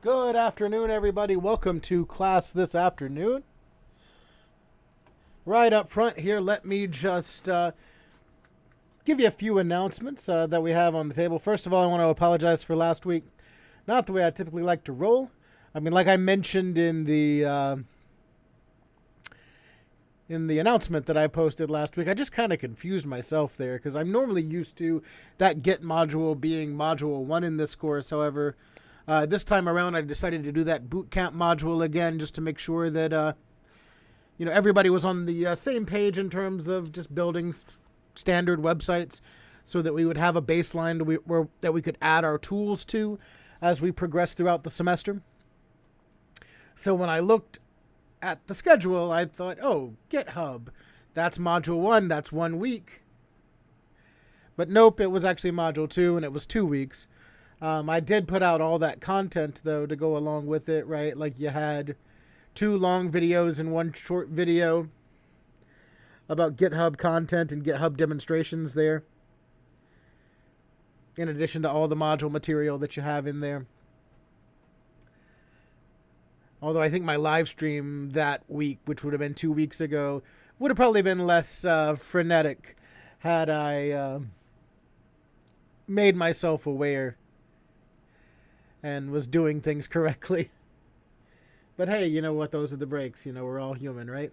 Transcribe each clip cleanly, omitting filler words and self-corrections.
Good afternoon, everybody. Welcome to class this afternoon. Right up front here, let me just give you a few announcements that we have on the table. First of all, I want to apologize for last week. Not the way I typically like to roll. I mean, like I mentioned in the announcement that I posted last week, I just kind of confused myself there because I'm normally used to that Git module being module 1 in this course. However, this time around, I decided to do that bootcamp module again just to make sure that everybody was on the same page in terms of just building standard websites, so that we would have a baseline that we could add our tools to as we progress throughout the semester. So when I looked at the schedule, I thought, oh, GitHub, that's module 1, that's 1 week. But nope, it was actually module 2, and it was 2 weeks. I did put out all that content, though, to go along with it, right? Like you had 2 long videos and 1 short video about GitHub content and GitHub demonstrations there, in addition to all the module material that you have in there. Although I think my live stream that week, which would have been 2 weeks ago, would have probably been less frenetic had I made myself aware and was doing things correctly. But hey, you know what? Those are the breaks. We're all human, right?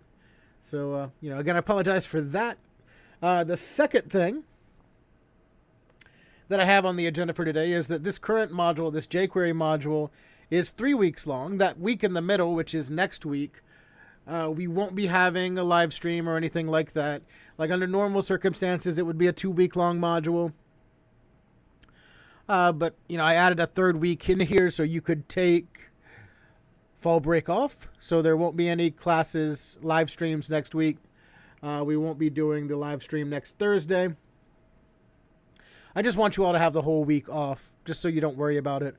So, again, I apologize for that. The second thing that I have on the agenda for today is that this current module, this jQuery module, is 3 weeks long. That week in the middle, which is next week, we won't be having a live stream or anything like that. Like under normal circumstances, it would be a 2-week long module. But, I added a 3rd week in here so you could take fall break off. So there won't be any classes, live streams next week. We won't be doing the live stream next Thursday. I just want you all to have the whole week off, just so you don't worry about it,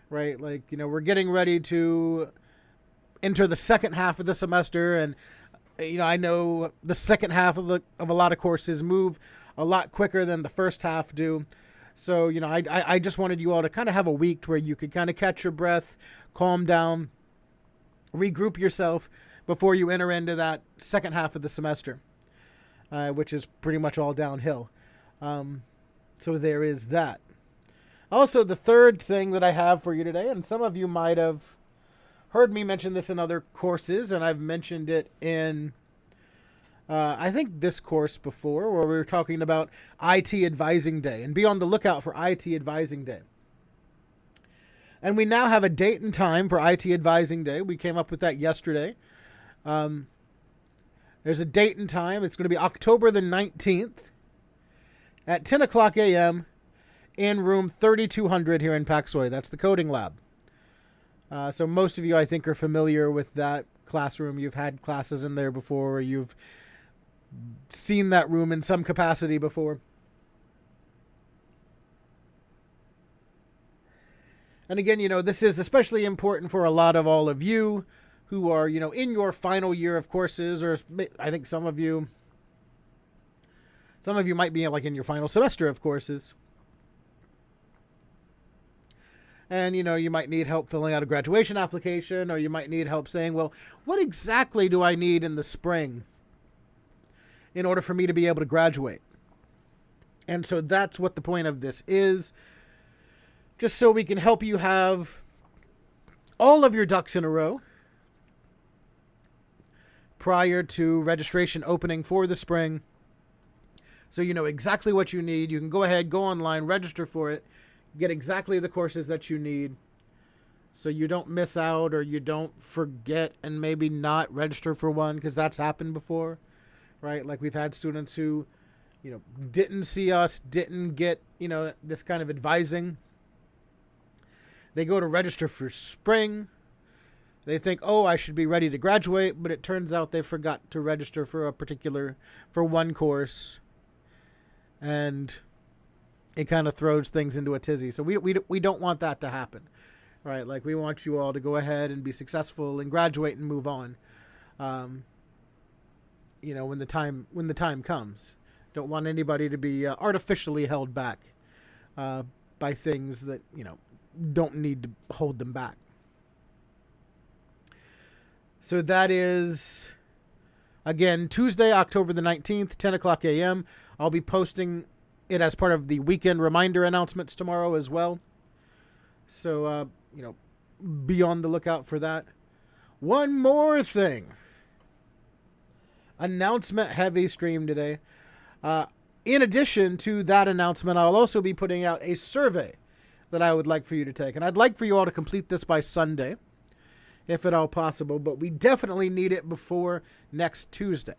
right? Like, we're getting ready to enter the second half of the semester, and, I know the second half of a lot of courses move a lot quicker than the first half do. So, I just wanted you all to kind of have a week where you could kind of catch your breath, calm down, regroup yourself before you enter into that second half of the semester, which is pretty much all downhill. So there is that. Also, the third thing that I have for you today, and some of you might have heard me mention this in other courses, and I've mentioned it in, I think, this course before, where we were talking about IT Advising Day, and be on the lookout for IT Advising Day. And we now have a date and time for IT Advising Day. We came up with that yesterday. There's a date and time. It's going to be October the 19th at 10 o'clock a.m. in room 3200 here in Paxoy. That's the coding lab. So most of you, I think, are familiar with that classroom. You've had classes in there before, or you've seen that room in some capacity before. And again, this is especially important for a lot of all of you who are, in your final year of courses, or I think some of you might be like in your final semester of courses. And, you might need help filling out a graduation application, or you might need help saying, well, what exactly do I need in the spring in order for me to be able to graduate? And so that's what the point of this is. Just so we can help you have all of your ducks in a row prior to registration opening for the spring. So you know exactly what you need. You can go ahead, go online, register for it, get exactly the courses that you need, so you don't miss out or you don't forget and maybe not register for one, because that's happened before, right? Like we've had students who, didn't see us, didn't get, this kind of advising. They go to register for spring. They think, oh, I should be ready to graduate, but it turns out they forgot to register for one course, and it kind of throws things into a tizzy. So we don't want that to happen, right? Like we want you all to go ahead and be successful and graduate and move on. When the time comes, don't want anybody to be artificially held back by things that don't need to hold them back. So that is, again, Tuesday, October the 19th, 10 o'clock a.m. I'll be posting it as part of the weekend reminder announcements tomorrow as well. So, be on the lookout for that. One more thing. Announcement heavy stream today. In addition to that announcement, I'll also be putting out a survey that I would like for you to take. And I'd like for you all to complete this by Sunday, if at all possible. But we definitely need it before next Tuesday.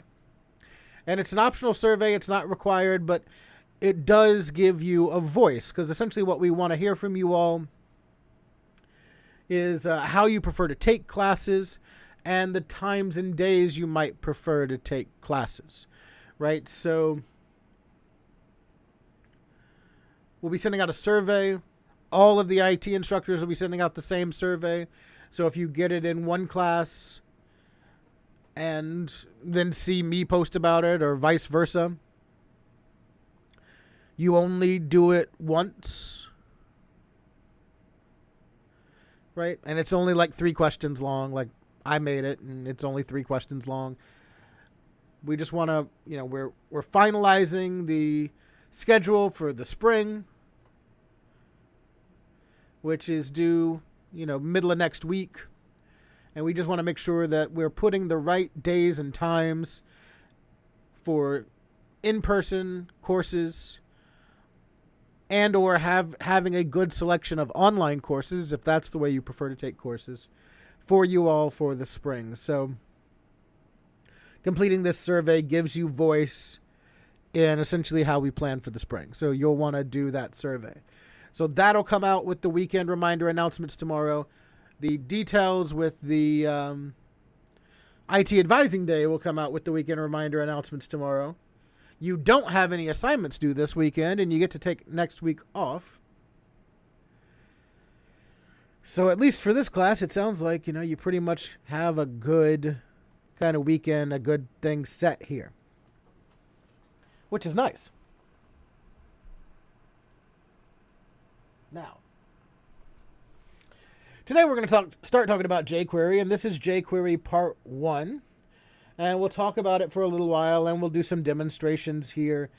And it's an optional survey. It's not required, but it does give you a voice. Because essentially what we want to hear from you all is how you prefer to take classes and the times and days you might prefer to take classes, right? So we'll be sending out a survey. All of the IT instructors will be sending out the same survey. So if you get it in one class and then see me post about it or vice versa, you only do it once, right? And it's only like 3 questions long. Like I made it and it's only 3 questions long. We just want to, we're finalizing the schedule for the spring, which is due, middle of next week. And we just want to make sure that we're putting the right days and times for in-person courses and or having a good selection of online courses, if that's the way you prefer to take courses, for you all for the spring. So completing this survey gives you voice in essentially how we plan for the spring. So you'll want to do that survey. So that'll come out with the weekend reminder announcements tomorrow. The details with the IT Advising Day will come out with the weekend reminder announcements tomorrow. You don't have any assignments due this weekend, and you get to take next week off. So at least for this class, it sounds like, you pretty much have a good kind of weekend, a good thing set here, which is nice. Now, today we're going to start talking about jQuery, and this is jQuery Part 1. And we'll talk about it for a little while, and we'll do some demonstrations here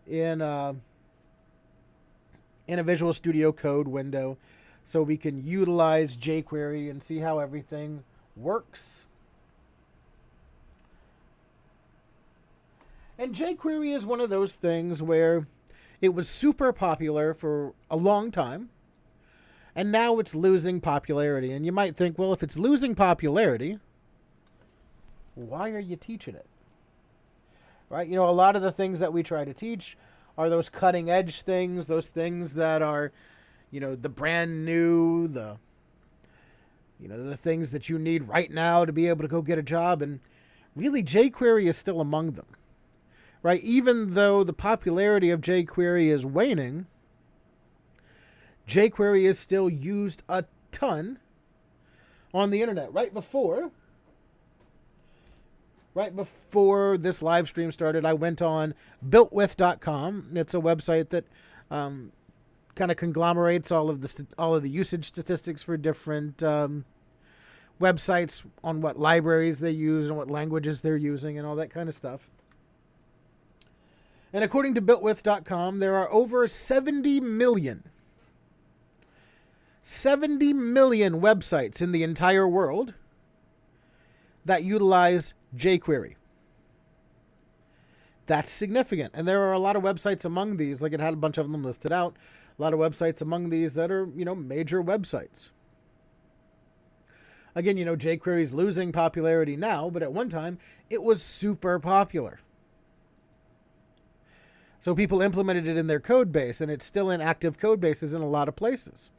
in a Visual Studio Code window so we can utilize jQuery and see how everything works. And jQuery is one of those things where it was super popular for a long time, and now it's losing popularity. And you might think, well, if it's losing popularity, why are you teaching it? Right? A lot of the things that we try to teach are those cutting edge things, those things that are, the brand new, the things that you need right now to be able to go get a job. And really, jQuery is still among them, right? Even though the popularity of jQuery is waning, jQuery is still used a ton on the internet. Right before this live stream started, I went on builtwith.com. It's a website that kind of conglomerates all of the usage statistics for different websites on what libraries they use and what languages they're using and all that kind of stuff. And according to builtwith.com, there are over 70 million websites in the entire world that utilize jQuery. That's significant. And there are a lot of websites among these, like it had a bunch of them listed out, a lot of websites among these that are, major websites. Again, jQuery is losing popularity now, but at one time it was super popular. So people implemented it in their code base, and it's still in active code bases in a lot of places.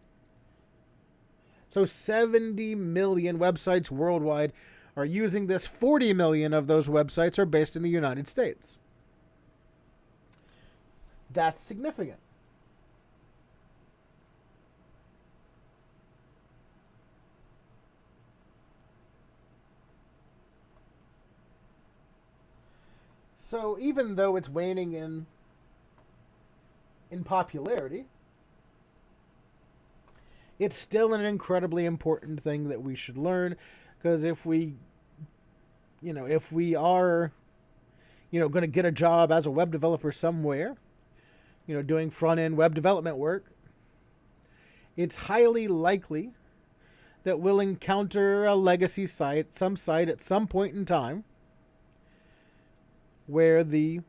So 70 million websites worldwide are using this. 40 million of those websites are based in the United States. That's significant. So even though it's waning in popularity, it's still an incredibly important thing that we should learn, because if we if we are, going to get a job as a web developer somewhere, doing front-end web development work, it's highly likely that we'll encounter a legacy site, some site at some point in time where the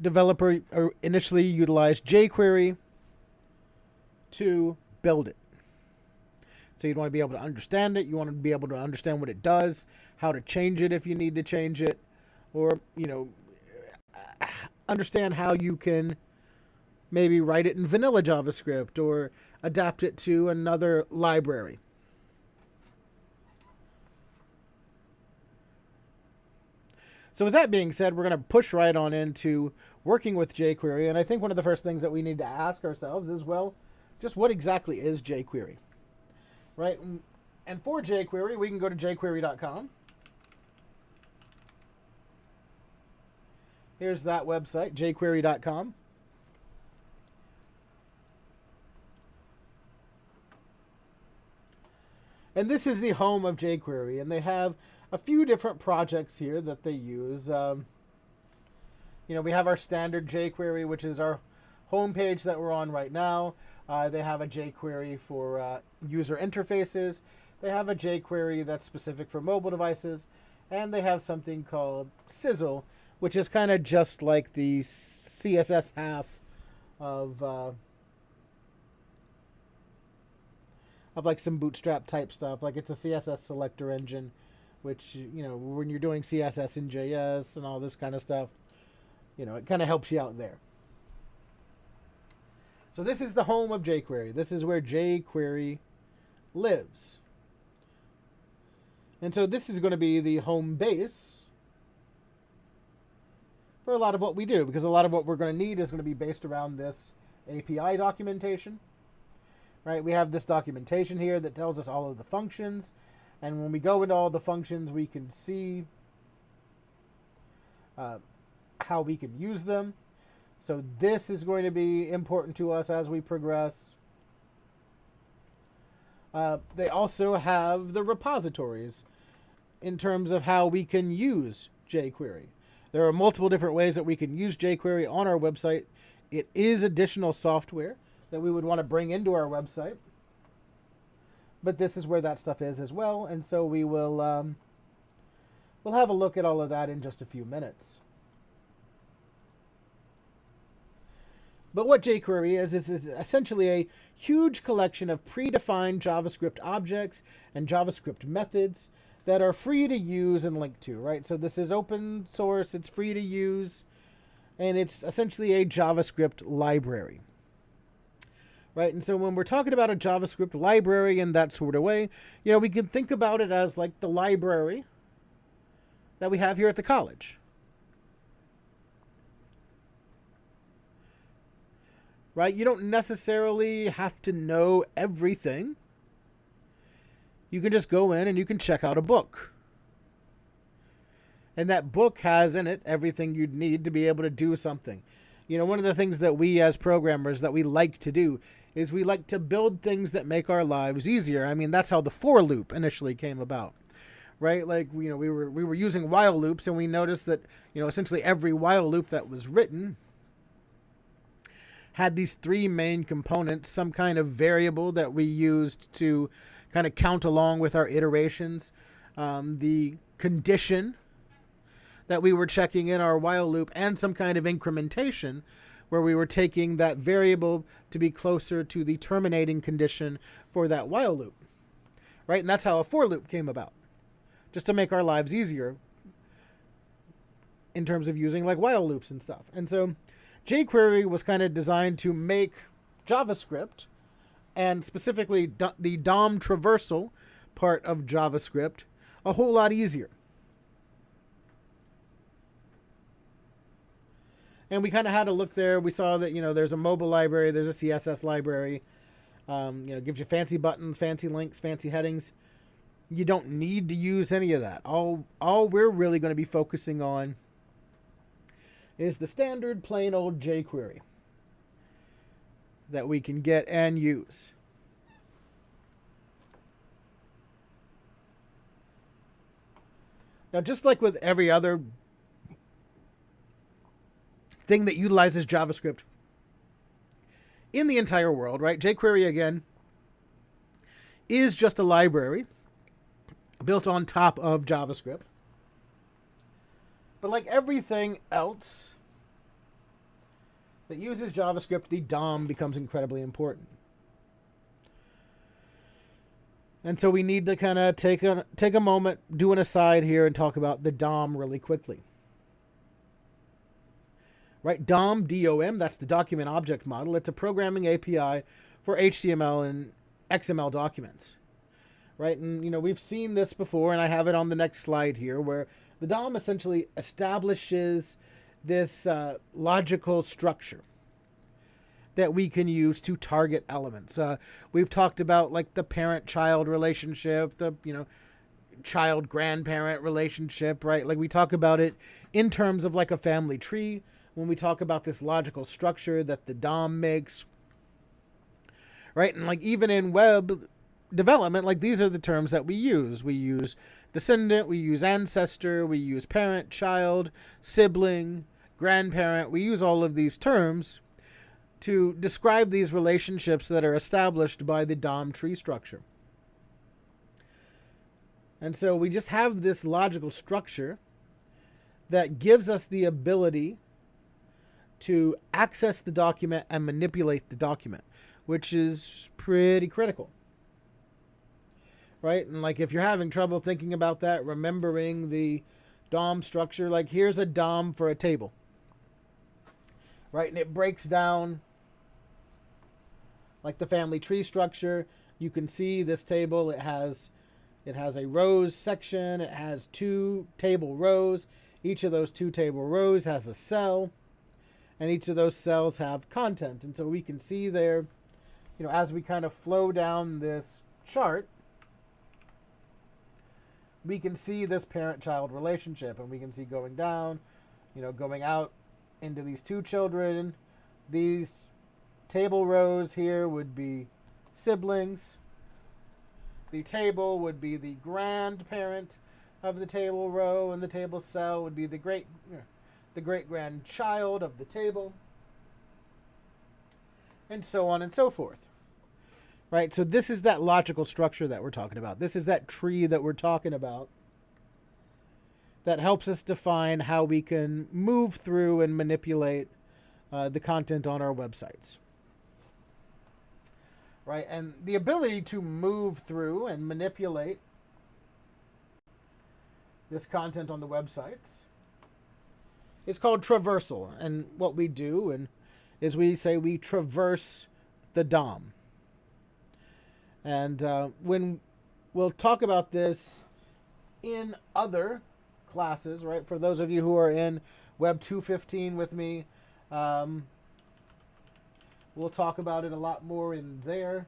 developer initially utilized jQuery to build it. So you'd want to be able to understand it. You want to be able to understand what it does, how to change it if you need to change it, or, understand how you can maybe write it in vanilla JavaScript or adapt it to another library. So with that being said, we're going to push right on into working with jQuery. And I think one of the first things that we need to ask ourselves is, well, just what exactly is jQuery? Right? And for jQuery, we can go to jQuery.com. Here's that website, jQuery.com. And this is the home of jQuery, and they have a few different projects here that they use. We have our standard jQuery, which is our homepage that we're on right now. They have a jQuery for user interfaces. They have a jQuery that's specific for mobile devices, and they have something called Sizzle, which is kind of just like the CSS half of like some Bootstrap type stuff. Like it's a CSS selector engine, which, when you're doing CSS in JS and all this kind of stuff, it kind of helps you out there. So this is the home of jQuery. This is where jQuery lives. And so this is going to be the home base for a lot of what we do, because a lot of what we're going to need is going to be based around this API documentation. Right? We have this documentation here that tells us all of the functions. And when we go into all the functions, we can see how we can use them. So this is going to be important to us as we progress. They also have the repositories in terms of how we can use jQuery. There are multiple different ways that we can use jQuery on our website. It is additional software that we would want to bring into our website. But this is where that stuff is as well. And so we will we'll have a look at all of that in just a few minutes. But what jQuery is essentially a huge collection of predefined JavaScript objects and JavaScript methods that are free to use and link to, right? So this is open source, it's free to use, and it's essentially a JavaScript library. Right, and so when we're talking about a JavaScript library in that sort of way, we can think about it as like the library that we have here at the college. Right, you don't necessarily have to know everything. You can just go in and you can check out a book. And that book has in it everything you'd need to be able to do something. One of the things that we as programmers that we like to do is we like to build things that make our lives easier. I mean, that's how the for loop initially came about, right? Like, we were using while loops, and we noticed that, essentially every while loop that was written had these three main components: some kind of variable that we used to kind of count along with our iterations, the condition that we were checking in our while loop, and some kind of incrementation where we were taking that variable to be closer to the terminating condition for that while loop, right? And that's how a for loop came about, just to make our lives easier in terms of using like while loops and stuff. And so jQuery was kind of designed to make JavaScript, and specifically the DOM traversal part of JavaScript, a whole lot easier. And we kind of had a look there. We saw that, there's a mobile library, there's a CSS library, gives you fancy buttons, fancy links, fancy headings. You don't need to use any of that. All we're really going to be focusing on is the standard plain old jQuery that we can get and use. Now, just like with every other thing that utilizes JavaScript in the entire world, right? jQuery, again, is just a library built on top of JavaScript. But like everything else that uses JavaScript, the DOM becomes incredibly important. And so we need to kind of take a moment, do an aside here, and talk about the DOM really quickly. Right, DOM, D-O-M, that's the Document Object Model. It's a programming API for HTML and XML documents. Right, and we've seen this before, and I have it on the next slide here, where the DOM essentially establishes this logical structure that we can use to target elements. We've talked about like the parent-child relationship, the child-grandparent relationship, right? Like we talk about it in terms of like a family tree when we talk about this logical structure that the DOM makes, right? And like even in web development, like these are the terms that we use. We use descendant, we use ancestor, we use parent, child, sibling, grandparent. We use all of these terms to describe these relationships that are established by the DOM tree structure. And so we just have this logical structure that gives us the ability to access the document and manipulate the document, which is pretty critical. Right? And like if you're having trouble thinking about that, remembering the DOM structure, like here's a DOM for a table. Right? And it breaks down like the family tree structure. You can see this table, it has a rows section, it has 2 table rows. Each of those 2 table rows has a cell, and each of those cells have content. And so we can see there, as we kind of flow down this chart, we can see this parent-child relationship, and we can see going down, going out into these 2 children. These table rows here would be siblings. The table would be the grandparent of the table row, and the table cell would be the great-grandchild of the table, and so on and so forth. Right? So this is that logical structure that we're talking about. This is that tree that we're talking about that helps us define how we can move through and manipulate the content on our websites. Right? And the ability to move through and manipulate this content on the websites is called traversal. And what we do is we say we traverse the DOM. And when we'll talk about this in other classes, right? For those of you who are in Web 2.15 with me, we'll talk about it a lot more in there.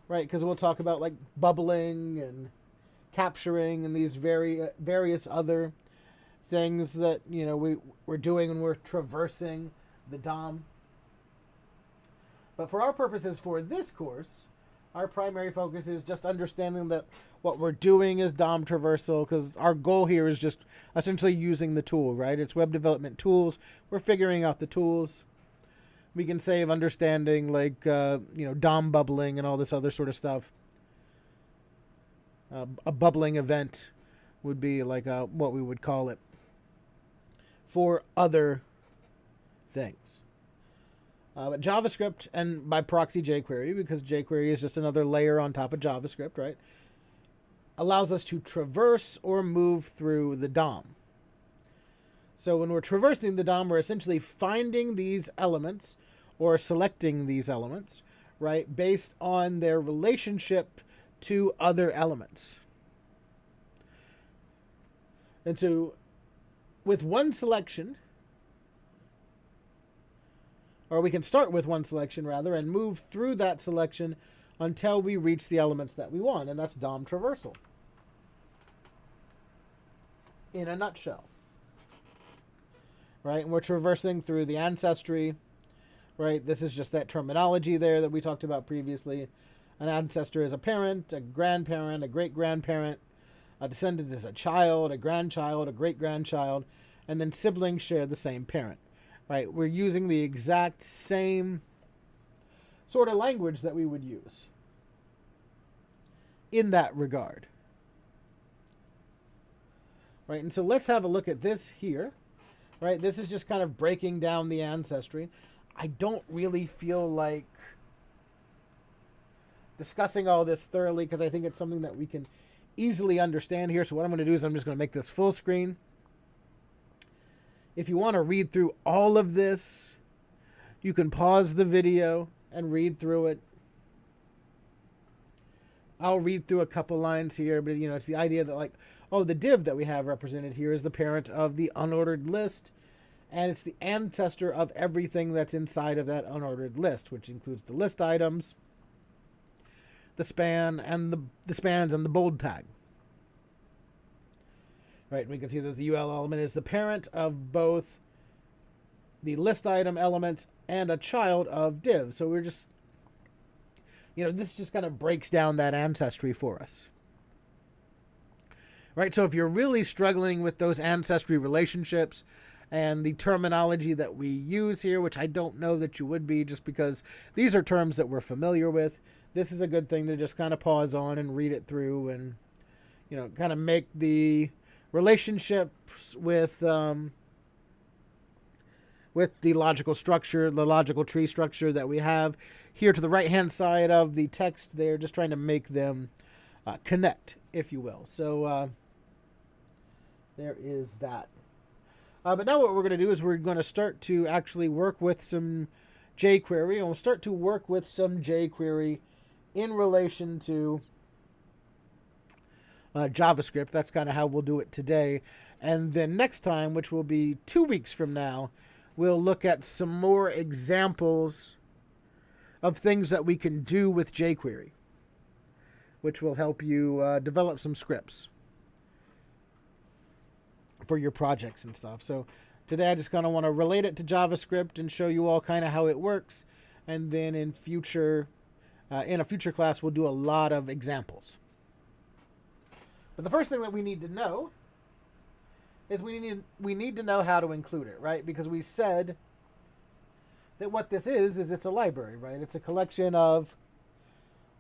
Right, because we'll talk about like bubbling and capturing and these various other things that we're doing when we're traversing the DOM. But for our purposes for this course, our primary focus is just understanding that what we're doing is DOM traversal, because our goal here is just essentially using the tool, right? It's web development tools. We're figuring out the tools. We can save understanding like, DOM bubbling and all this other sort of stuff. A bubbling event would be like what we would call it for other things. But JavaScript, and by proxy jQuery, because jQuery is just another layer on top of JavaScript, right, allows us to traverse or move through the DOM. So when we're traversing the DOM, we're essentially finding these elements or selecting these elements, right, based on their relationship to other elements. And so with one selection, or we can start with one selection rather and move through that selection until we reach the elements that we want, and that's DOM traversal in a nutshell. Right? And we're traversing through the ancestry, right? This is just that terminology there that we talked about previously. An ancestor is a parent, a grandparent, a great-grandparent. A descendant is a child, a grandchild, a great-grandchild, and then siblings share the same parent, right? We're using the exact same sort of language that we would use in that regard, right? And so let's have a look at this here, right? This is just kind of breaking down the ancestry. I don't really feel like discussing all this thoroughly because I think it's something that we can easily understand here. So what I'm going to do is I'm just going to make this full screen. If you want to read through all of this, you can pause the video and read through it. I'll read through a couple lines here, but it's the idea that like, oh, the div that we have represented here is the parent of the unordered list, and it's the ancestor of everything that's inside of that unordered list, which includes the list items, the span, and the spans and the bold tag. Right, we can see that the UL element is the parent of both the list item elements and a child of div. So we're just, this just kind of breaks down that ancestry for us. Right, so if you're really struggling with those ancestry relationships and the terminology that we use here, which I don't know that you would be just because these are terms that we're familiar with, this is a good thing to just kind of pause on and read it through and, kind of make the relationships with the logical structure, the logical tree structure that we have here to the right-hand side of the text there, just trying to make them connect, if you will. So there is that. But now what we're going to do is we're going to start to actually work with some jQuery, and we'll start to work with some jQuery in relation to JavaScript. That's kind of how we'll do it today. And then next time, which will be 2 weeks from now, we'll look at some more examples of things that we can do with jQuery, which will help you develop some scripts for your projects and stuff. So today I just kind of want to relate it to JavaScript and show you all kind of how it works. And then in a future class, we'll do a lot of examples. But the first thing that we need to know is we need to know how to include it, right? Because we said that what this is it's a library, right? It's a collection of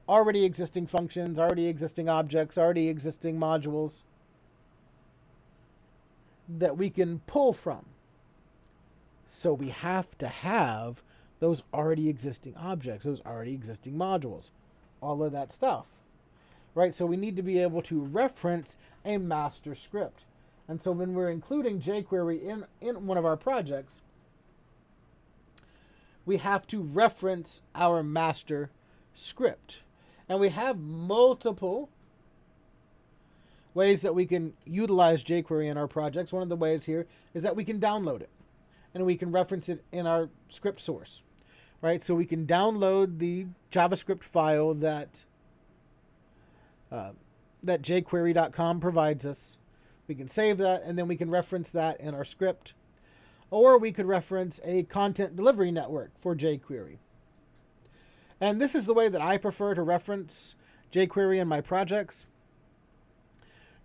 already existing functions, already existing objects, already existing modules that we can pull from. So we have to have those already existing objects, those already existing modules, all of that stuff, right? So we need to be able to reference a master script. And so when we're including jQuery in one of our projects, we have to reference our master script. And we have multiple ways that we can utilize jQuery in our projects. One of the ways here is that we can download it and we can reference it in our script source, right? So we can download the JavaScript file that jQuery.com provides us. We can save that, and then we can reference that in our script. Or we could reference a content delivery network for jQuery. And this is the way that I prefer to reference jQuery in my projects.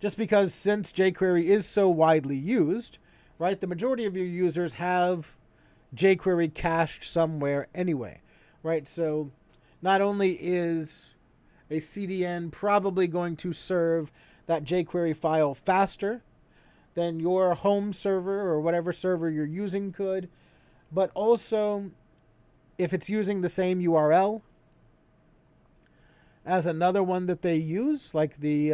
Just because since jQuery is so widely used, right, the majority of your users have jQuery cached somewhere anyway, right? So not only is a CDN probably going to serve that jQuery file faster than your home server or whatever server you're using could, but also if it's using the same URL as another one that they use, like the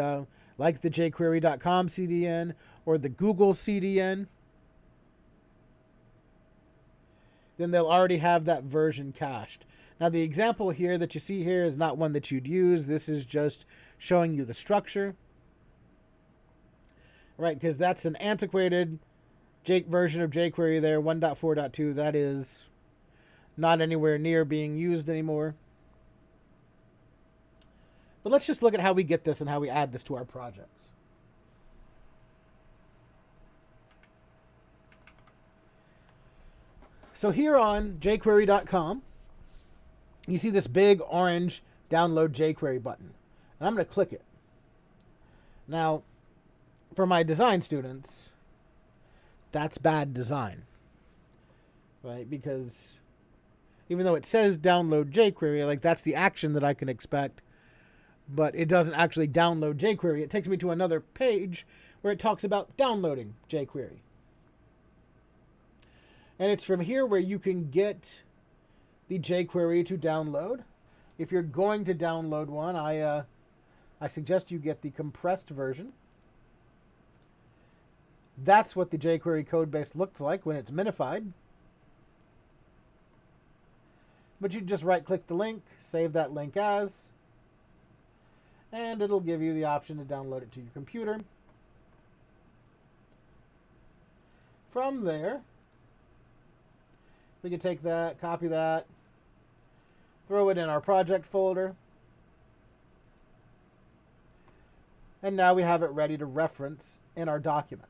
jQuery.com CDN or the Google CDN, then they'll already have that version cached. Now the example here that you see here is not one that you'd use. This is just showing you the structure, right? Because that's an antiquated version of jQuery there, 1.4.2. That is not anywhere near being used anymore. But let's just look at how we get this and how we add this to our projects. So here on jQuery.com, you see this big orange download jQuery button. And I'm going to click it. Now, for my design students, that's bad design, right? Because even though it says download jQuery, like that's the action that I can expect, but it doesn't actually download jQuery. It takes me to another page where it talks about downloading jQuery. And it's from here where you can get the jQuery to download. If you're going to download one, I suggest you get the compressed version. That's what the jQuery codebase looks like when it's minified. But you just right-click the link, save that link as, and it'll give you the option to download it to your computer. From there, we can take that, copy that, throw it in our project folder, and now we have it ready to reference in our document.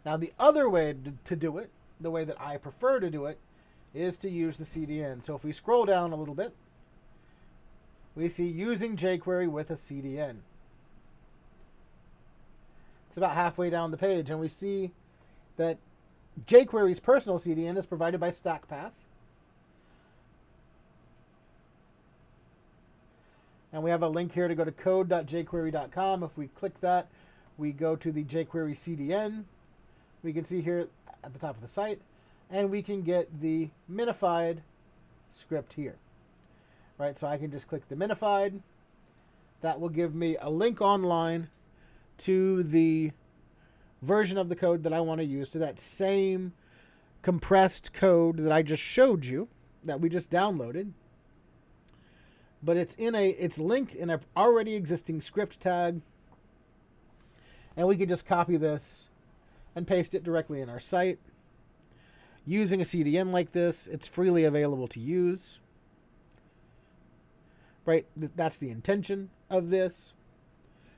Now the other way to do it, the way that I prefer to do it, is to use the CDN. So if we scroll down a little bit, we see using jQuery with a CDN. It's about halfway down the page, and we see that jQuery's personal CDN is provided by StackPath. And we have a link here to go to code.jquery.com. If we click that, we go to the jQuery CDN. We can see here at the top of the site, and we can get the minified script here. Right, so I can just click the minified. That will give me a link online to the version of the code that I want to use, to that same compressed code that I just showed you, that we just downloaded. But it's linked in an already existing script tag, and we can just copy this and paste it directly in our site. Using a CDN like this, it's freely available to use. Right? That's the intention of this.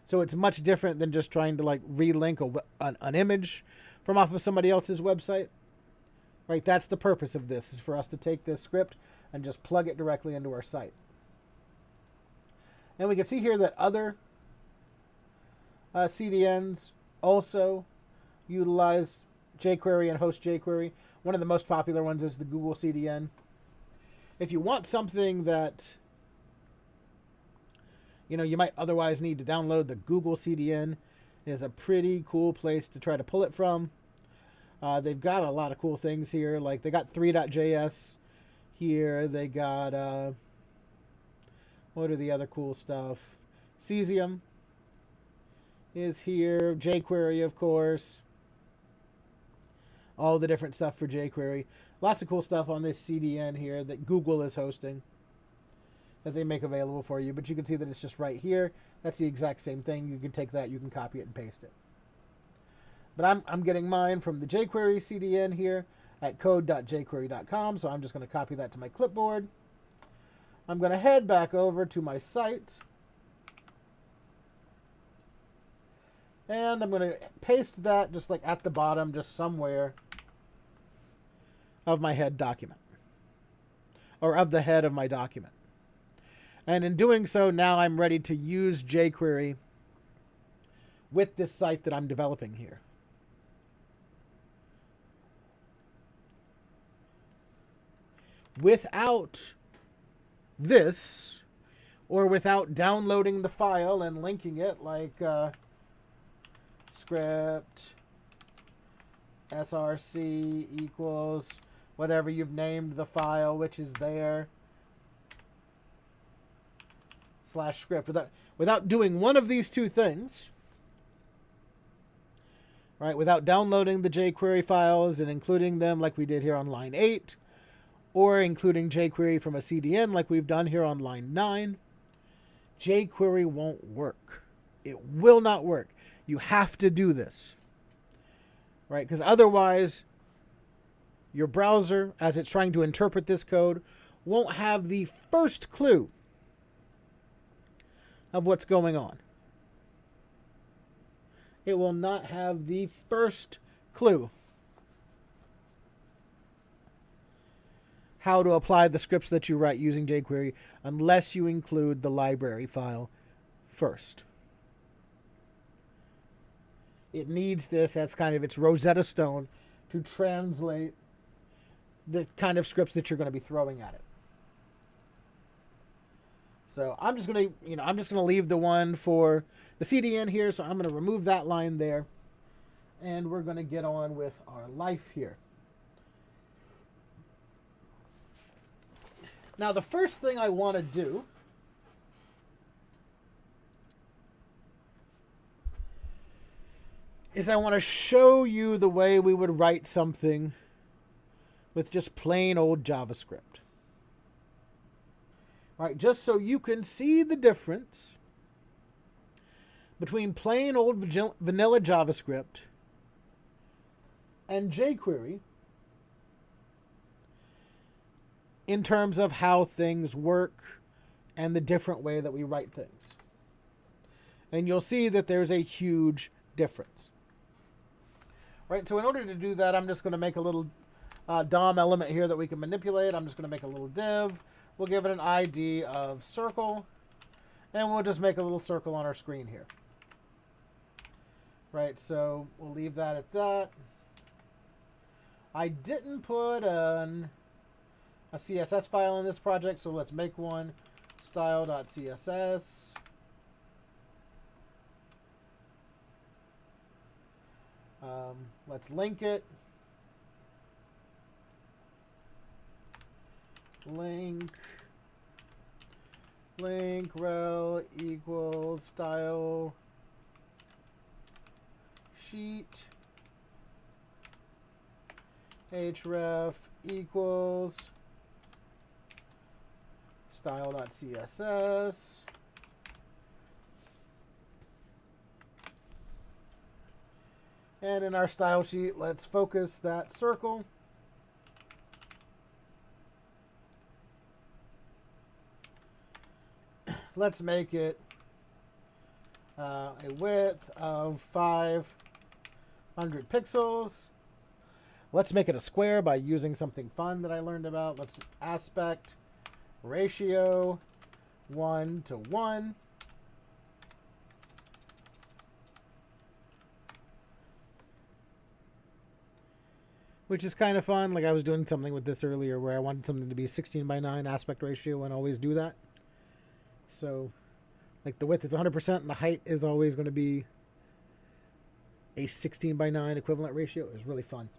So it's much different than just trying to like relink an image from off of somebody else's website. Right? That's the purpose of this, is for us to take this script and just plug it directly into our site. And we can see here that other CDNs also utilize jQuery and host jQuery. One of the most popular ones is the Google CDN. If you want something that you might otherwise need to download, the Google CDN is a pretty cool place to try to pull it from. They've got a lot of cool things here. Like they got 3.js here. They got, what are the other cool stuff? Cesium is here. jQuery, of course. All the different stuff for jQuery. Lots of cool stuff on this CDN here that Google is hosting, that they make available for you. But you can see that it's just right here. That's the exact same thing. You can take that, you can copy it and paste it. But I'm getting mine from the jQuery CDN here at code.jquery.com. So I'm just going to copy that to my clipboard. I'm going to head back over to my site. And I'm going to paste that just like at the bottom, just somewhere of my head document, or of the head of my document. And in doing so, now I'm ready to use jQuery with this site that I'm developing here. Without this, or without downloading the file and linking it, like script src equals whatever you've named the file, which is there, /script. Without doing one of these two things, right? Without downloading the jQuery files and including them like we did here on line 8, or including jQuery from a CDN like we've done here on line 9, jQuery won't work. It will not work. You have to do this, right? Because otherwise, your browser, as it's trying to interpret this code, won't have the first clue of what's going on. It will not have the first clue. how to apply the scripts that you write using jQuery unless you include the library file first. It needs this, that's kind of its Rosetta Stone, to translate the kind of scripts that you're going to be throwing at it. So I'm just going to leave the one for the CDN here, so I'm going to remove that line there. And we're going to get on with our life here. Now, the first thing I want to do is I want to show you the way we would write something with just plain old JavaScript. All right, just so you can see the difference between plain old vanilla JavaScript and jQuery in terms of how things work and the different way that we write things. And you'll see that there's a huge difference. Right, so in order to do that, I'm just going to make a little DOM element here that we can manipulate. I'm just going to make a little div. We'll give it an ID of circle, and we'll just make a little circle on our screen here. Right, so we'll leave that at that. I didn't put a CSS file in this project, so let's make one. Style.css. Let's link it. Link rel equals style sheet href equals style.css. And in our style sheet, let's focus that circle. Let's make it a width of 500 pixels. Let's make it a square by using something fun that I learned about. Let's aspect ratio 1:1. Which is kind of fun. Like I was doing something with this earlier where I wanted something to be 16:9 aspect ratio and always do that. So like the width is 100% and the height is always going to be a 16:9 equivalent ratio. It was really fun.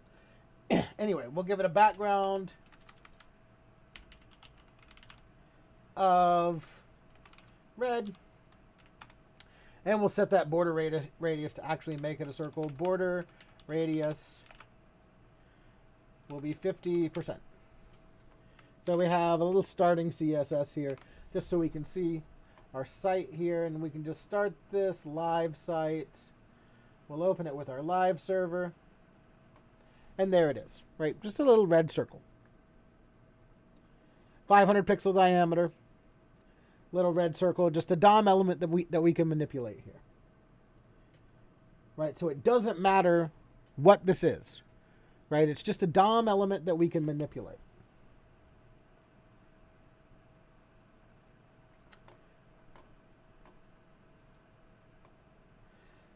Anyway, we'll give it a background of red. And we'll set that border radius to actually make it a circle. Border radius will be 50%. So we have a little starting CSS here, just so we can see our site here, and we can just start this live site. We'll open it with our live server, and there it is, right? Just a little red circle. 500 pixel diameter, little red circle, just a DOM element that we can manipulate here. Right, so it doesn't matter what this is. Right, it's just a DOM element that we can manipulate.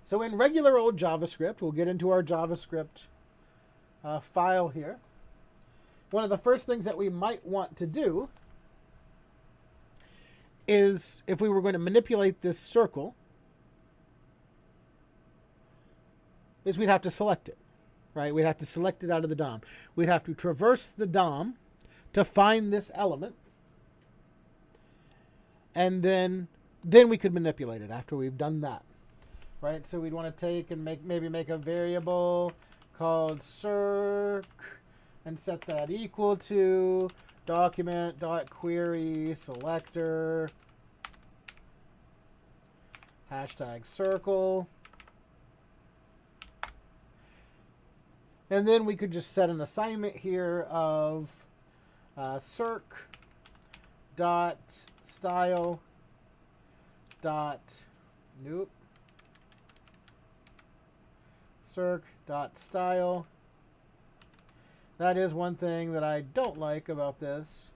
So in regular old JavaScript, we'll get into our JavaScript file here. One of the first things that we might want to do is, if we were going to manipulate this circle, is we'd have to select it. Right? We'd have to select it out of the DOM. We'd have to traverse the DOM to find this element. And then we could manipulate it after we've done that. Right? So we'd want to take and maybe make a variable called circ and set that equal to document.query selector hashtag circle. And then we could just set an assignment here of circ dot style dot nope circ dot style That is one thing that I don't like about this.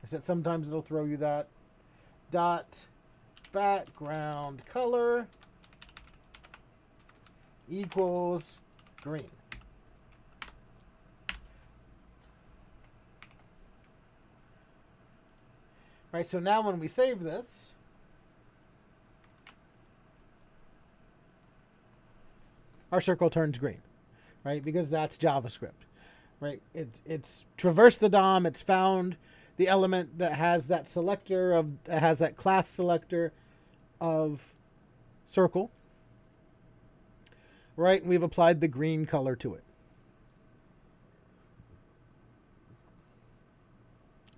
Is that sometimes it'll throw you that dot background color equals green. Right, so now when we save this, our circle turns green, right? Because that's JavaScript, right? It's traversed the DOM. It's found the element that has that selector that has that class selector of circle, right? And we've applied the green color to it.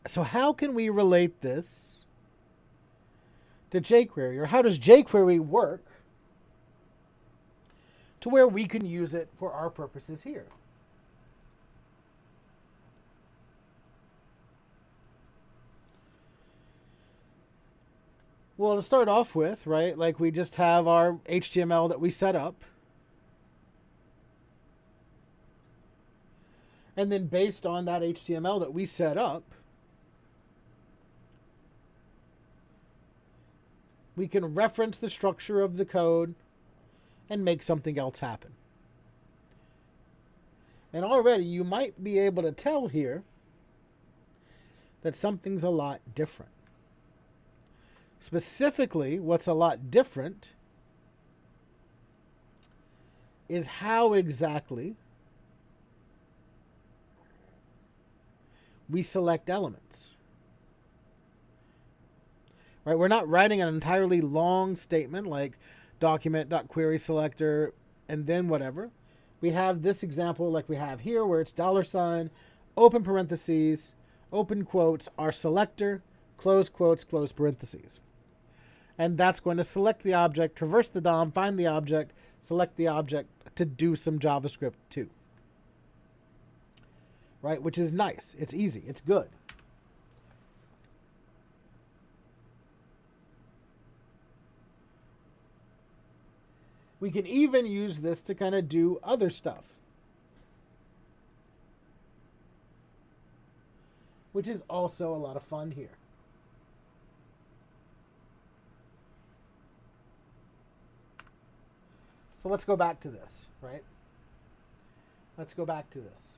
So how can we relate this to jQuery, or how does jQuery work to where we can use it for our purposes here? Well, to start off with, right, like we just have our HTML that we set up. And then based on that HTML that we set up, we can reference the structure of the code and make something else happen. And already you might be able to tell here that something's a lot different. Specifically, what's a lot different is how exactly we select elements. Right? We're not writing an entirely long statement like document.query selector and then whatever. We have this example like we have here where it's $, open parentheses, open quotes, our selector, close quotes, close parentheses. And that's going to select the object, traverse the DOM, find the object, select the object to do some JavaScript too. Right? Which is nice. It's easy. It's good. We can even use this to kind of do other stuff, which is also a lot of fun here. So let's go back to this, right? Let's go back to this.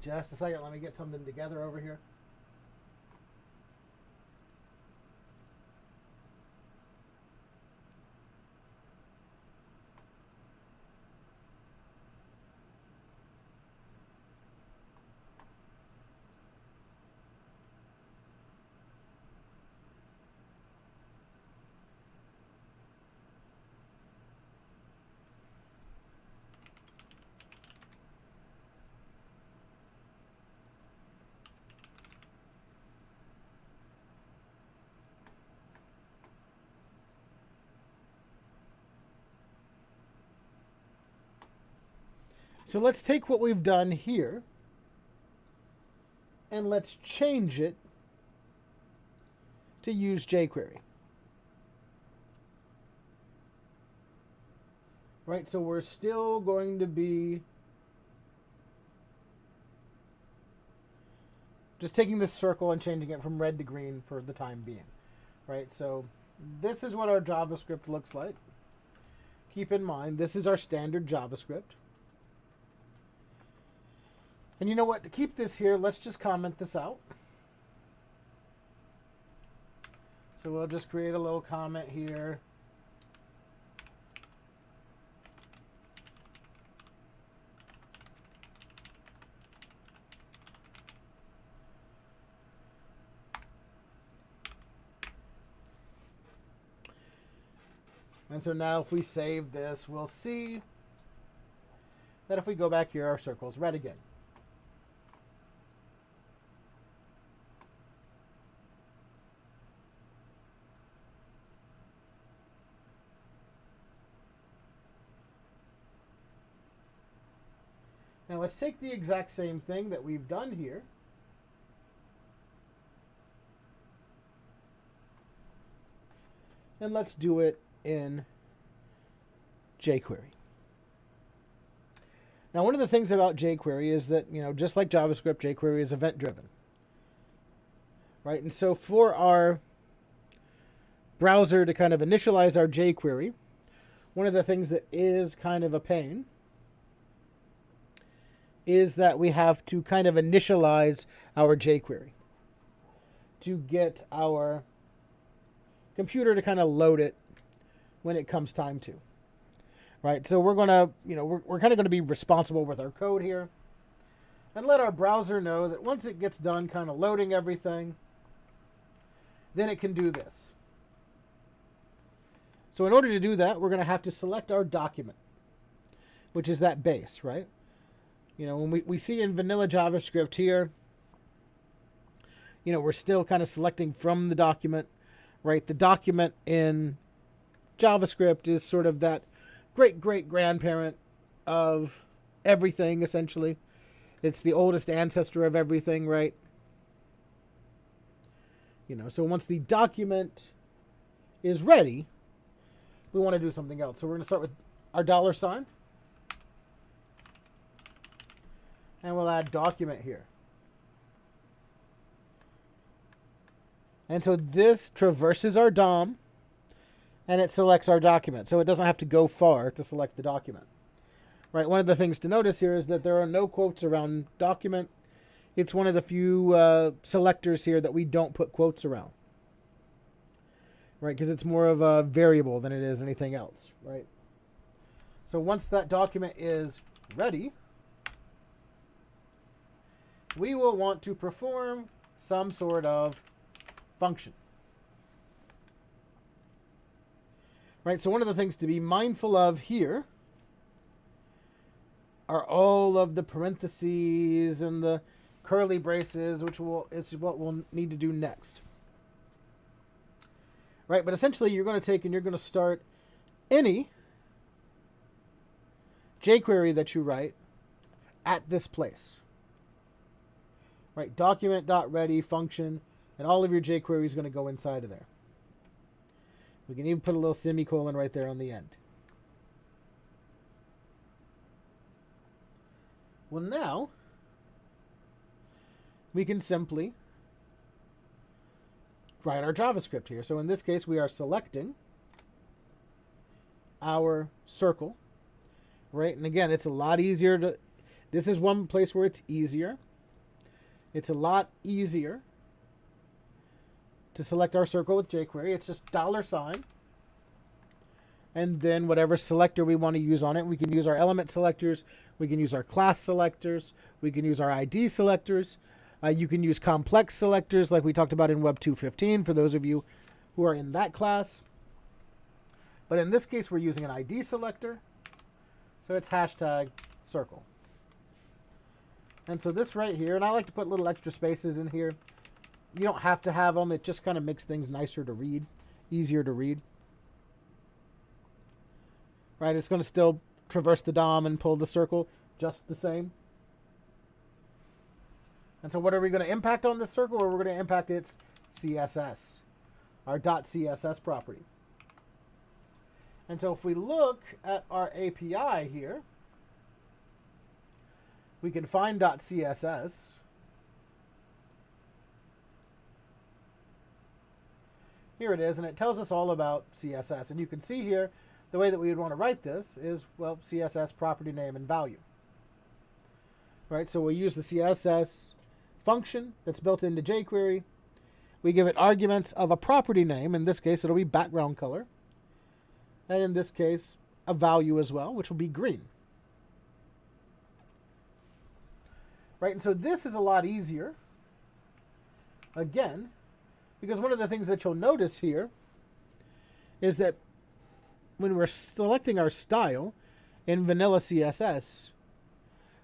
Just a second, let me get something together over here. So let's take what we've done here and let's change it to use jQuery. Right, so we're still going to be just taking this circle and changing it from red to green for the time being. Right, so this is what our JavaScript looks like. Keep in mind, this is our standard JavaScript. And you know what? To keep this here, let's just comment this out. So we'll just create a little comment here. And so now if we save this, we'll see that if we go back here, our circle's red again. Now let's take the exact same thing that we've done here. And let's do it in jQuery. Now, one of the things about jQuery is that, just like JavaScript, jQuery is event-driven. Right? And so for our browser to kind of initialize our jQuery, one of the things that is kind of a pain is that we have to kind of initialize our jQuery to get our computer to kind of load it when it comes time to. Right? So we're going to, we're kind of going to be responsible with our code here and let our browser know that once it gets done kind of loading everything, then it can do this. So in order to do that, we're going to have to select our document, which is that base, right? When we see in vanilla JavaScript here, we're still kind of selecting from the document, right? The document in JavaScript is sort of that great-great-grandparent of everything, essentially. It's the oldest ancestor of everything, right? So once the document is ready, we want to do something else. So we're going to start with our $sign. And we'll add document here. And so this traverses our DOM, and it selects our document. So it doesn't have to go far to select the document. Right? One of the things to notice here is that there are no quotes around document. It's one of the few selectors here that we don't put quotes around. Right? Because it's more of a variable than it is anything else. Right? So once that document is ready, we will want to perform some sort of function. Right, so one of the things to be mindful of here are all of the parentheses and the curly braces, which is what we'll need to do next. Right, but essentially you're going to take and you're going to start any jQuery that you write at this place. Right, document.ready function, and all of your jQuery is going to go inside of there. We can even put a little semicolon right there on the end. Well, now we can simply write our JavaScript here. So in this case, we are selecting our circle, right? And again, it's a lot easier to, this is one place where it's easier. It's a lot easier to select our circle with jQuery. It's just $sign. And then whatever selector we want to use on it. We can use our element selectors. We can use our class selectors. We can use our ID selectors. You can use complex selectors like we talked about in Web 2.15 for those of you who are in that class. But in this case, we're using an ID selector. So it's #circle. And so this right here, and I like to put little extra spaces in here. You don't have to have them. It just kind of makes things nicer to read, easier to read. Right, it's going to still traverse the DOM and pull the circle just the same. And so what are we going to impact on this circle? Or we're going to impact its CSS, our .css property. And so if we look at our API here, we can find .css. Here it is, and it tells us all about CSS. And you can see here, the way that we would want to write this is, well, CSS property name and value. Right, so we use the CSS function that's built into jQuery. We give it arguments of a property name. In this case, it'll be background color. And in this case, a value as well, which will be green. Right, and so this is a lot easier, again, because one of the things that you'll notice here is that when we're selecting our style in vanilla CSS,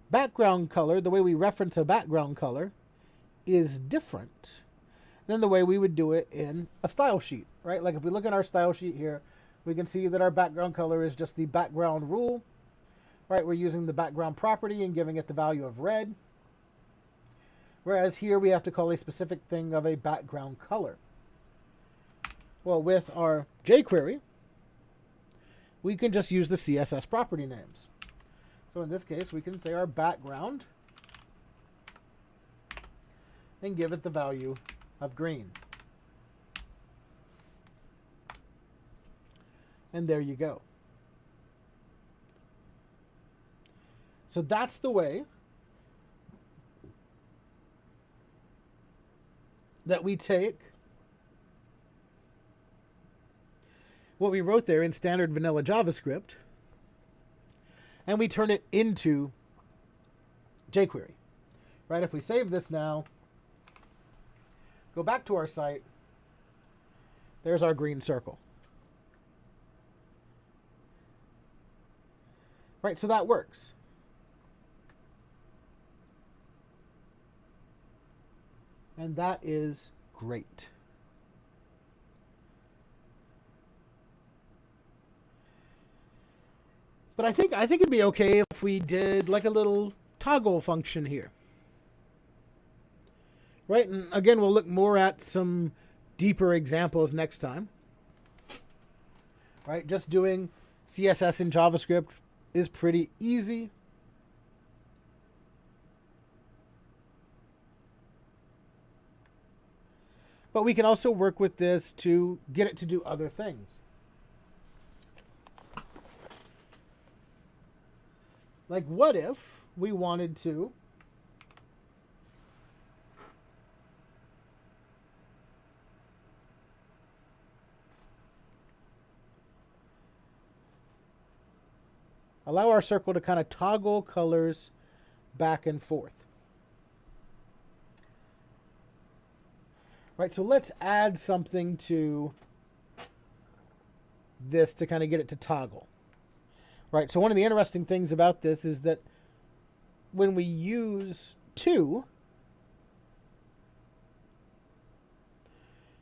background color, the way we reference a background color, is different than the way we would do it in a style sheet, right? Like if we look at our style sheet here, we can see that our background color is just the background rule, Right, we're using the background property and giving it the value of red. Whereas here we have to call a specific thing of a background color. Well, with our jQuery, we can just use the CSS property names. So in this case, we can say our background and give it the value of green. And there you go. So that's the way that we take what we wrote there in standard vanilla JavaScript and we turn it into jQuery. Right? If we save this now, go back to our site, there's our green circle. Right, so that works. And that is great. But I think it'd be okay if we did like a little toggle function here. Right, and again, we'll look more at some deeper examples next time. Right, just doing CSS in JavaScript is pretty easy. But we can also work with this to get it to do other things. Like, what if we wanted to allow our circle to kind of toggle colors back and forth? Right, so let's add something to this to kind of get it to toggle. Right, so one of the interesting things about this is that when we use two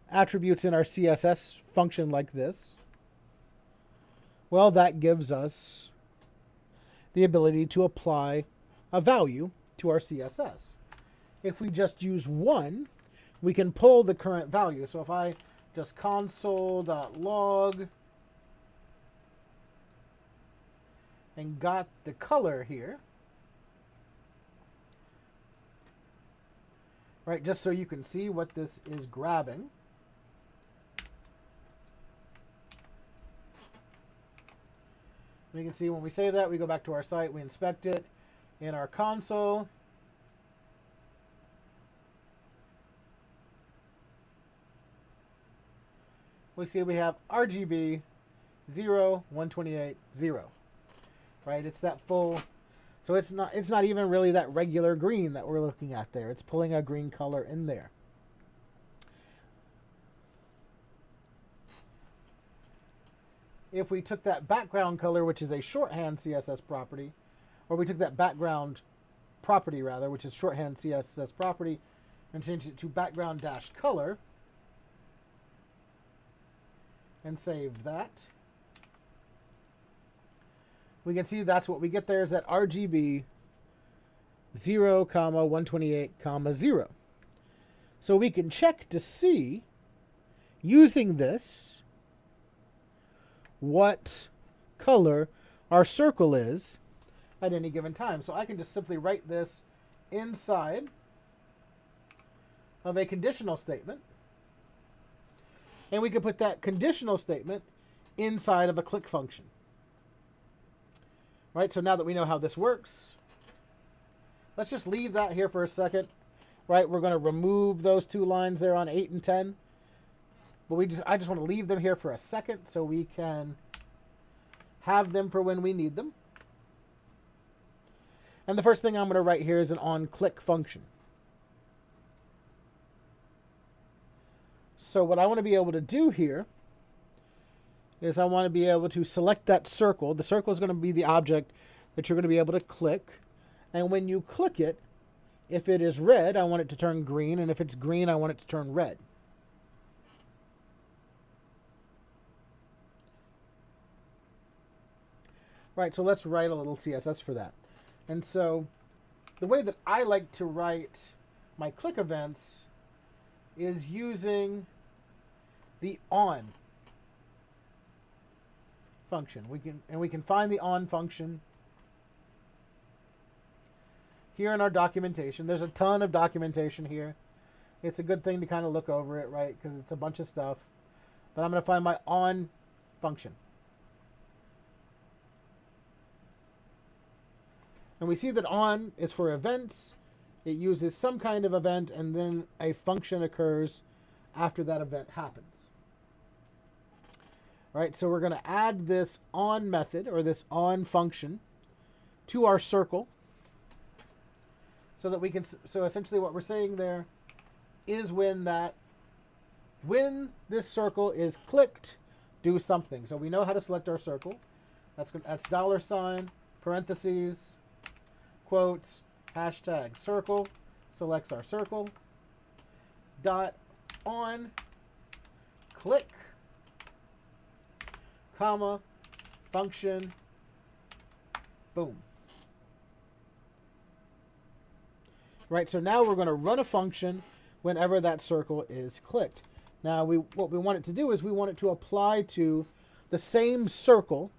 attributes in our CSS function like this, well, that gives us the ability to apply a value to our CSS. If we just use one, we can pull the current value. So if I just console.log and got the color here, right, just so you can see what this is grabbing. And you can see when we save that, we go back to our site, we inspect it in our console. We see we have RGB 0, 128, 0. Right? It's that full. So it's not even really that regular green that we're looking at there. It's pulling a green color in there. If we took that background color, which is a shorthand CSS property, or we took that background property rather, which is shorthand CSS property, and changed it to background-color, and saved that, we can see that's what we get there is that RGB 0, 128, 0. So we can check to see, using this, what color our circle is at any given time. So I can just simply write this inside of a conditional statement. And we can put that conditional statement inside of a click function. Right, so now that we know how this works, let's just leave that here for a second. Right, we're going to remove those two lines there on 8 and 10. But I just want to leave them here for a second so we can have them for when we need them. And the first thing I'm going to write here is an onClick function. So what I want to be able to do here is I want to be able to select that circle. The circle is going to be the object that you're going to be able to click. And when you click it, if it is red, I want it to turn green. And if it's green, I want it to turn red. Right, so let's write a little CSS for that. And so the way that I like to write my click events is using the on function. We can find the on function here in our documentation. There's a ton of documentation here. It's a good thing to kind of look over it, right? Because it's a bunch of stuff. But I'm going to find my on function. And we see that on is for events. It uses some kind of event, and then a function occurs after that event happens. Right, so we're going to add this on method, or this on function, to our circle. So that we can, so essentially what we're saying there is when this circle is clicked, do something. So we know how to select our circle. That's $, parentheses, quotes, hashtag circle, selects our circle, dot on, click, comma, function, boom. Right, so now we're going to run a function whenever that circle is clicked. Now, what we want it to do is we want it to apply to the same circle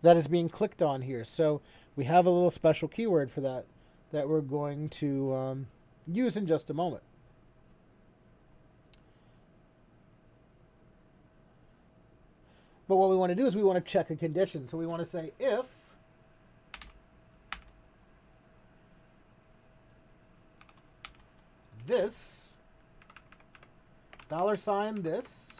that is being clicked on here. So we have a little special keyword for that we're going to use in just a moment. But what we want to do is we want to check a condition. So we want to say if this $ this,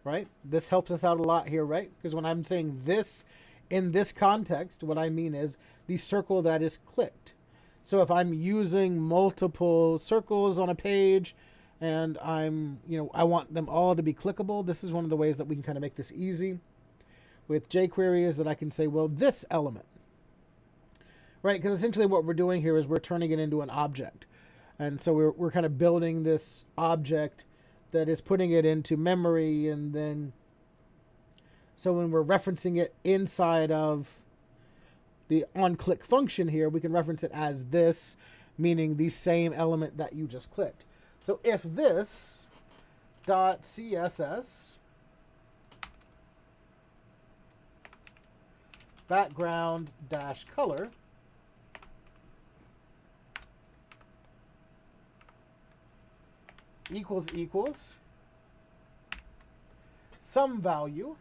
right? This helps us out a lot here, right? Because when I'm saying this in this context, what I mean is the circle that is clicked. So if I'm using multiple circles on a page and I want them all to be clickable, this is one of the ways that we can kind of make this easy with jQuery, is that I can say, well, this element, right? Because essentially what we're doing here is we're turning it into an object. And so we're kind of building this object that is putting it into memory, and then so when we're referencing it inside of the onClick function here, we can reference it as this, meaning the same element that you just clicked. So if this dot CSS background dash color equals some value,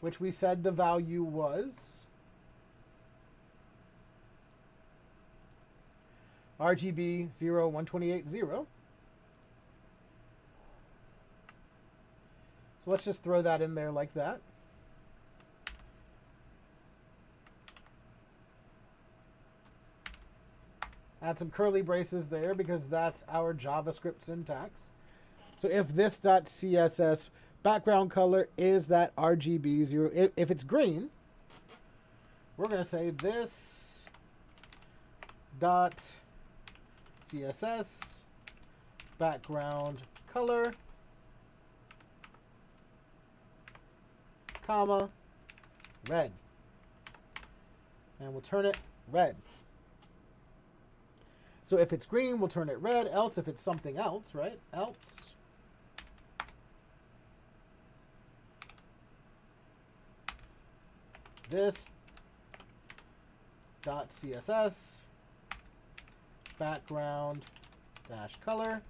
which we said the value was RGB 01280. So let's just throw that in there like that. Add some curly braces there because that's our JavaScript syntax. So if this .css background color is that RGB 0, if it's green, we're going to say this .css background color, comma, red. And we'll turn it red. So if it's green, we'll turn it red. Else, if it's something else, right? Else. This .css background dash color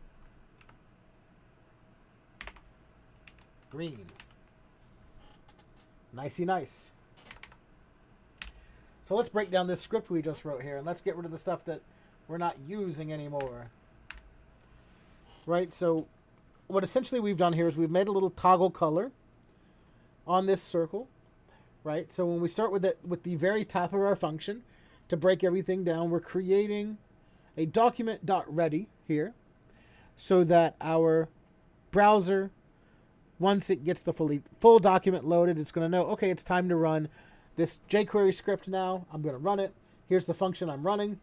green. Nicey nice. So let's break down this script we just wrote here, and let's get rid of the stuff that we're not using anymore. Right, so what essentially we've done here is we've made a little toggle color on this circle. Right, so when we start with the very top of our function, to break everything down, we're creating a document.ready here so that our browser, once it gets the full document loaded, it's going to know, okay, it's time to run this jQuery script now. I'm going to run it. Here's the function I'm running.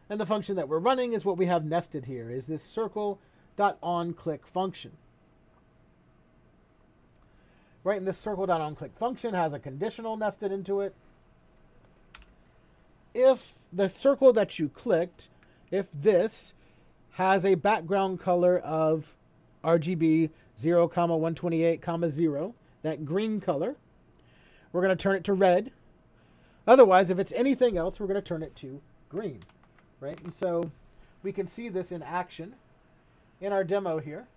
And the function that we're running is what we have nested here, is this circle.onClick function. right? And this circle.onClick function has a conditional nested into it. If the circle that you clicked, if this has a background color of RGB 0, 128, 0, that green color, we're going to turn it to red. Otherwise, if it's anything else, we're going to turn it to green, right? And so we can see this in action in our demo here,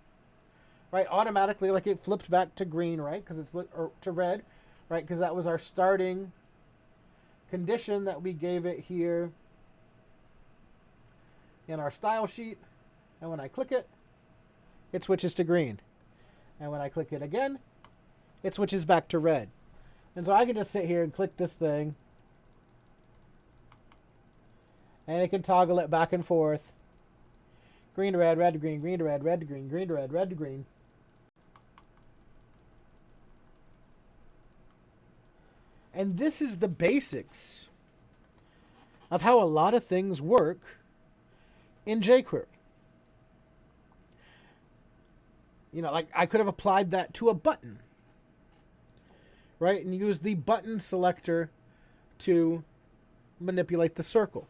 right? Automatically, like it flipped back to green, right? Because it's or to red, right? Because that was our starting condition that we gave it here in our style sheet. And when I click it, it switches to green. And when I click it again, it switches back to red. And so I can just sit here and click this thing, and it can toggle it back and forth. Green to red, red to green, green to red, red to green, green to red, red to green. And this is the basics of how a lot of things work in jQuery. You know, like I could have applied that to a button, right? And used the button selector to manipulate the circle.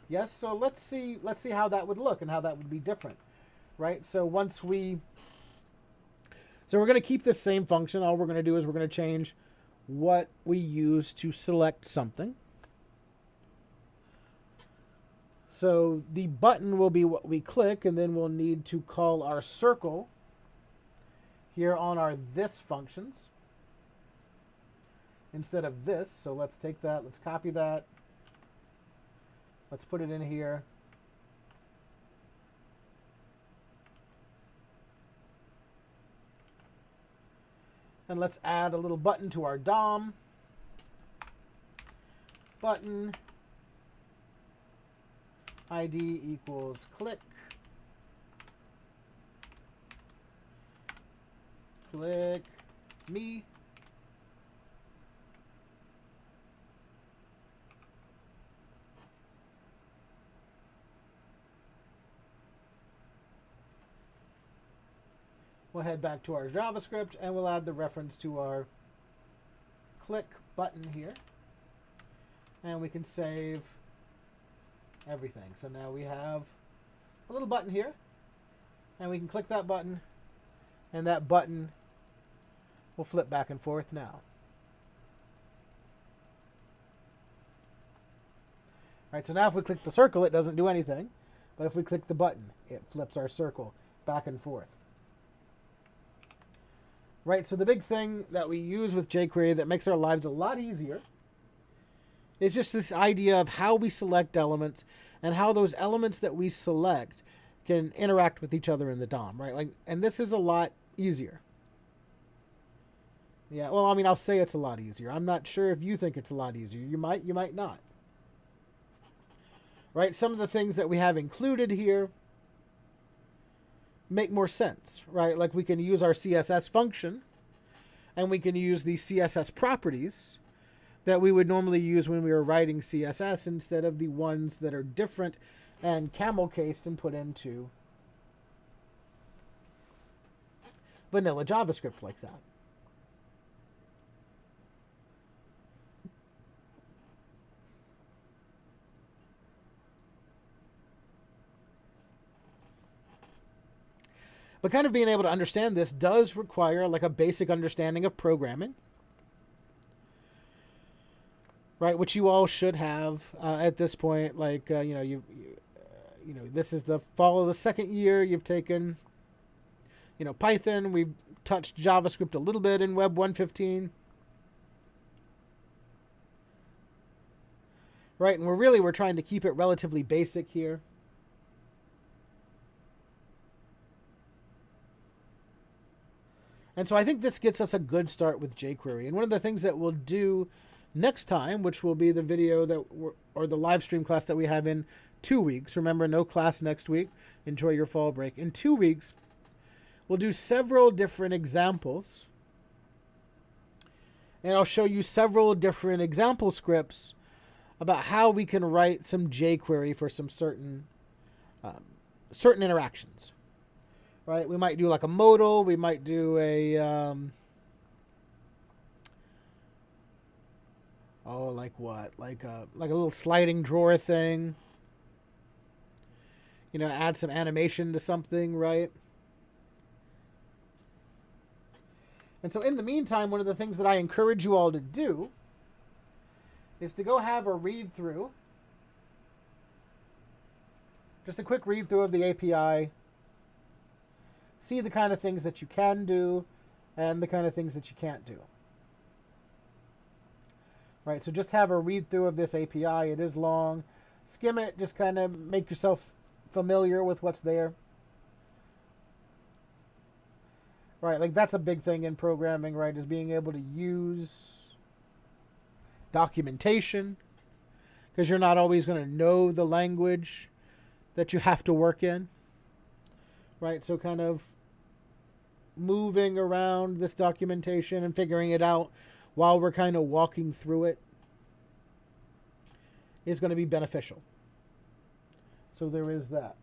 Yes, so let's see how that would look and how that would be different, right? So we're going to keep this same function. All we're going to do is we're going to change what we use to select something. So the button will be what we click, and then we'll need to call our circle here on our this functions instead of this. So let's take that, let's copy that. Let's put it in here. And let's add a little button to our DOM. Button ID equals click. Click me. We'll head back to our JavaScript and we'll add the reference to our click button here. And we can save everything. So now we have a little button here, and we can click that button, and that button will flip back and forth now. All right, so now if we click the circle, it doesn't do anything. But if we click the button, it flips our circle back and forth. Right, so the big thing that we use with jQuery that makes our lives a lot easier is just this idea of how we select elements and how those elements that we select can interact with each other in the DOM, right? Like, and this is a lot easier. Yeah, well, I mean, I'll say it's a lot easier. I'm not sure if you think it's a lot easier. You might not. Right, some of the things that we have included here make more sense, right? Like we can use our CSS function, and we can use the CSS properties that we would normally use when we were writing CSS instead of the ones that are different and camel cased and put into vanilla JavaScript like that. But kind of being able to understand this does require like a basic understanding of programming, right? Which you all should have at this point. Like you know, this is the fall of the second year. You've taken, Python. We've touched JavaScript a little bit in Web 1.15, right? And we're trying to keep it relatively basic here. And so I think this gets us a good start with jQuery. And one of the things that we'll do next time, which will be the video or the live stream class that we have in 2 weeks. Remember, no class next week. Enjoy your fall break. In 2 weeks, we'll do several different examples. And I'll show you several different example scripts about how we can write some jQuery for some certain interactions. Right, we might do like a modal. We might do a Oh, like what? Like a little sliding drawer thing. You know, add some animation to something, right? And so in the meantime, one of the things that I encourage you all to do is to go have a read through. Just a quick read through of the API. See the kind of things that you can do and the kind of things that you can't do. Right, so just have a read through of this API. It is long. Skim it, just kind of make yourself familiar with what's there. Right, like that's a big thing in programming, right, is being able to use documentation, because you're not always going to know the language that you have to work in. Right, so kind of moving around this documentation and figuring it out while we're kind of walking through it is going to be beneficial. So there is that.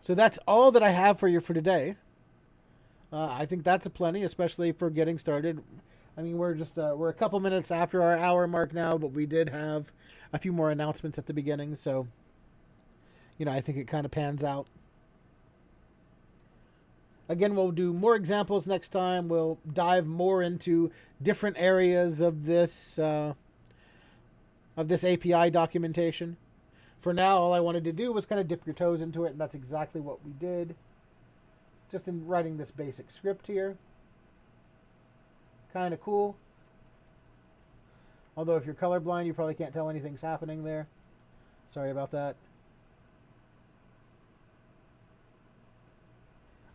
So that's all that I have for you for today. I think that's a plenty, especially for getting started. I mean, we're a couple minutes after our hour mark now, but we did have a few more announcements at the beginning. So, you know, I think it kind of pans out. Again, we'll do more examples next time. We'll dive more into different areas of this API documentation. For now, all I wanted to do was kind of dip your toes into it, and that's exactly what we did. Just in writing this basic script here. Kind of cool. Although if you're colorblind, you probably can't tell anything's happening there. Sorry about that.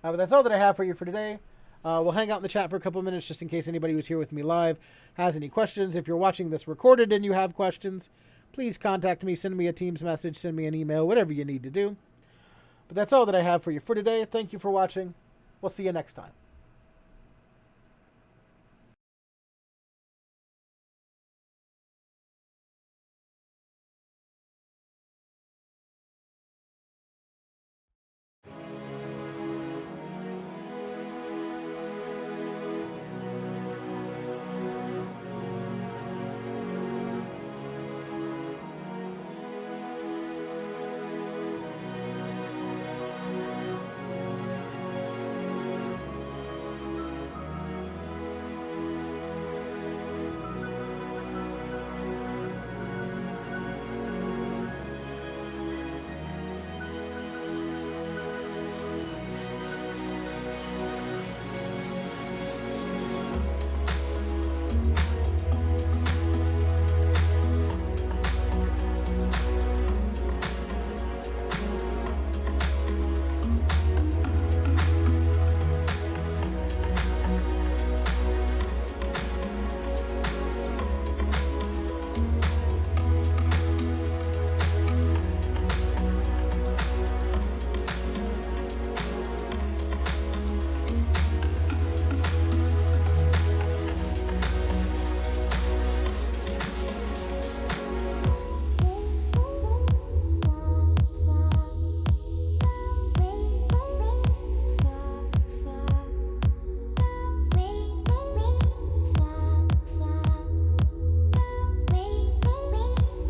But that's all that I have for you for today. We'll hang out in the chat for a couple minutes just in case anybody who's here with me live has any questions. If you're watching this recorded and you have questions, please contact me, send me a Teams message, send me an email, whatever you need to do. But that's all that I have for you for today. Thank you for watching. We'll see you next time.